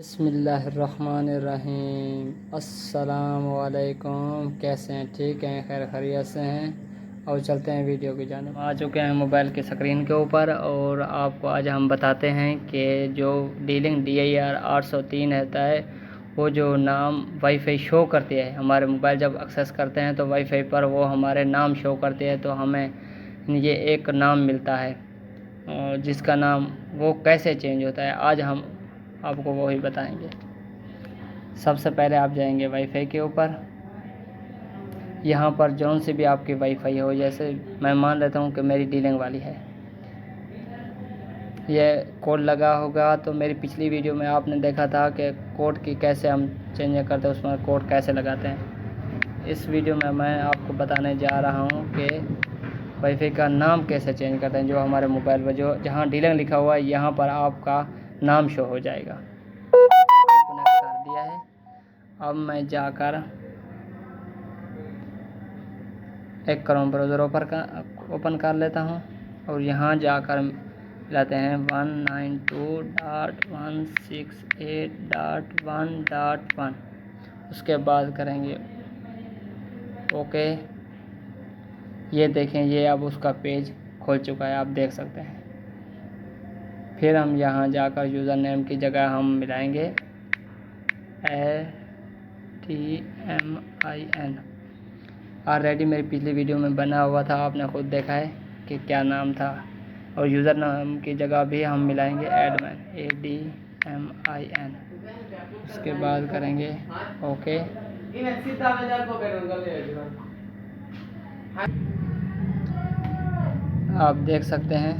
बिस्मिल्लाहिर्रहमानिर्रहीम। अस्सलाम वालेकुम। कैसे हैं? ठीक हैं? खैर खैरियत से हैं? और चलते हैं वीडियो की जानिब। आ चुके हैं मोबाइल की स्क्रीन के ऊपर और आपको आज हम बताते हैं कि जो डीलिंग DIR 803 रहता है वो जो नाम वाईफाई शो करती है, हमारे मोबाइल जब एक्सेस करते हैं तो वाईफाई पर वो हमारे नाम शो करते हैं, तो हमें ये एक नाम मिलता है और जिसका नाम वो कैसे चेंज होता है आज हम आपको वो ही बताएंगे। सबसे पहले आप जाएंगे वाईफाई के ऊपर। यहाँ पर जौन सी भी आपकी वाईफाई हो, जैसे मैं मान लेता हूँ कि मेरी डीलिंग वाली है, ये कोड लगा होगा तो मेरी पिछली वीडियो में आपने देखा था कि कोड की कैसे हम चेंज करते हैं, उसमें कोड कैसे लगाते हैं। इस वीडियो में मैं आपको बताने जा रहा हूँ कि वाईफाई का नाम कैसे चेंज करते हैं। जो हमारे मोबाइल पर जो जहाँ डीलिंग लिखा हुआ है यहाँ पर आपका नाम शो हो जाएगा। कनेक्ट कर दिया है। अब मैं जाकर एक क्रोम ब्राउज़र ओपन कर लेता हूँ और यहाँ जाकर लाते हैं 192.168.1.1। उसके बाद करेंगे ओके। ये देखें, ये अब उसका पेज खोल चुका है, आप देख सकते हैं। फिर हम यहाँ जाकर यूज़र नेम की जगह हम मिलाएंगे ATMIN। ऑलरेडी मेरी पिछली वीडियो में बना हुआ था, आपने खुद देखा है कि क्या नाम था। और यूज़र नाम की जगह भी हम मिलाएंगे एडमिन ADMIN। उसके बाद करेंगे ओके। आप देख सकते हैं।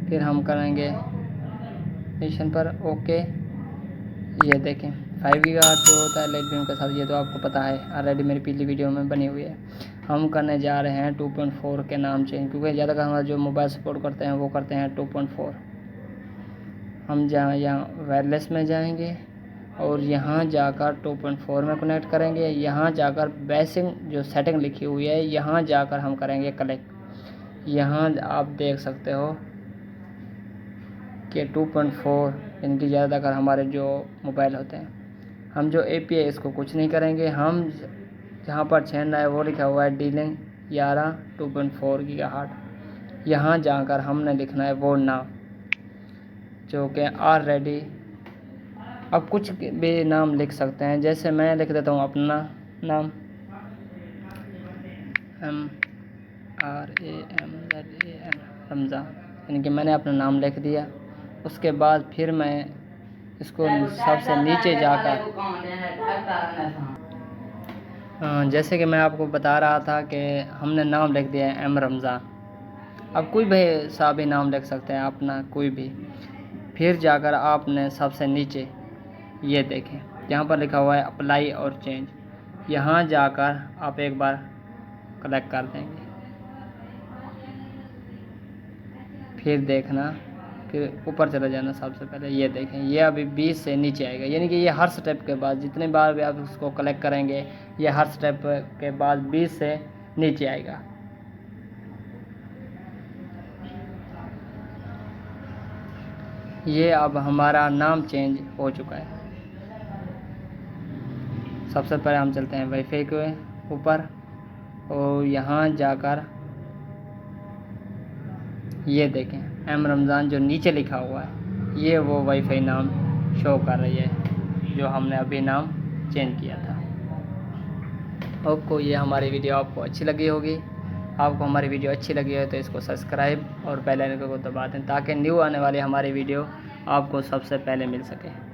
फिर हम करेंगे नेशन पर ओके। ये देखें 5 गीगाहर्ट्ज़ जो होता है लाइट बीम के साथ, ये तो आपको पता है, ऑलरेडी मेरी पिछली वीडियो में बनी हुई है। हम करने जा रहे हैं 2.4 के नाम चेंज, क्योंकि ज़्यादातर हमारा जो मोबाइल सपोर्ट करते हैं वो करते हैं 2.4। हम यहाँ वायरलेस में जाएंगे और यहाँ जाकर 2.4 में कनेक्ट करेंगे। यहाँ जाकर बेसिक जो सेटिंग लिखी हुई है यहाँ जाकर हम करेंगे क्लिक। यहाँ आप देख सकते हो कि 2.4 यानी कि ज़्यादातर हमारे जो मोबाइल होते हैं, हम जो API इसको कुछ नहीं करेंगे। हम जहाँ पर छेड़ना है वो लिखा हुआ है डीलिंग 11 2.4 गीगाहर्ट्ज़। यहाँ जाकर हमने लिखना है वो नाम जो कि ऑलरेडी, अब कुछ भी नाम लिख सकते हैं। जैसे मैं लिख देता हूँ अपना नाम MRAMZAN रमज़ान, यानी कि मैंने अपना नाम लिख दिया। उसके बाद फिर मैं इसको सबसे नीचे जाकर जैसे कि मैं आपको बता रहा था कि हमने नाम लिख दिया है M रमज़ान। अब कोई भी सा भी नाम लिख सकते हैं अपना कोई भी। फिर जाकर आपने सबसे नीचे ये देखें यहाँ पर लिखा हुआ है अप्लाई और चेंज, यहाँ जाकर आप एक बार क्लिक कर देंगे। फिर देखना, फिर ऊपर चले जाना। सबसे पहले ये देखें, ये अभी 20 से नीचे आएगा, यानी कि ये हर स्टेप के बाद जितने बार भी आप उसको कलेक्ट करेंगे ये हर स्टेप के बाद 20 से नीचे आएगा। ये अब हमारा नाम चेंज हो चुका है। सबसे पहले हम चलते हैं वाईफाई के ऊपर और यहाँ जाकर ये देखें M रमज़ान जो नीचे लिखा हुआ है ये वो वाईफाई नाम शो कर रही है जो हमने अभी नाम चेंज किया था। आपको ये हमारी वीडियो आपको अच्छी लगी होगी। आपको हमारी वीडियो अच्छी लगी है तो इसको सब्सक्राइब और बेल आइकन को दबा दें ताकि न्यू आने वाली हमारी वीडियो आपको सबसे पहले मिल सके।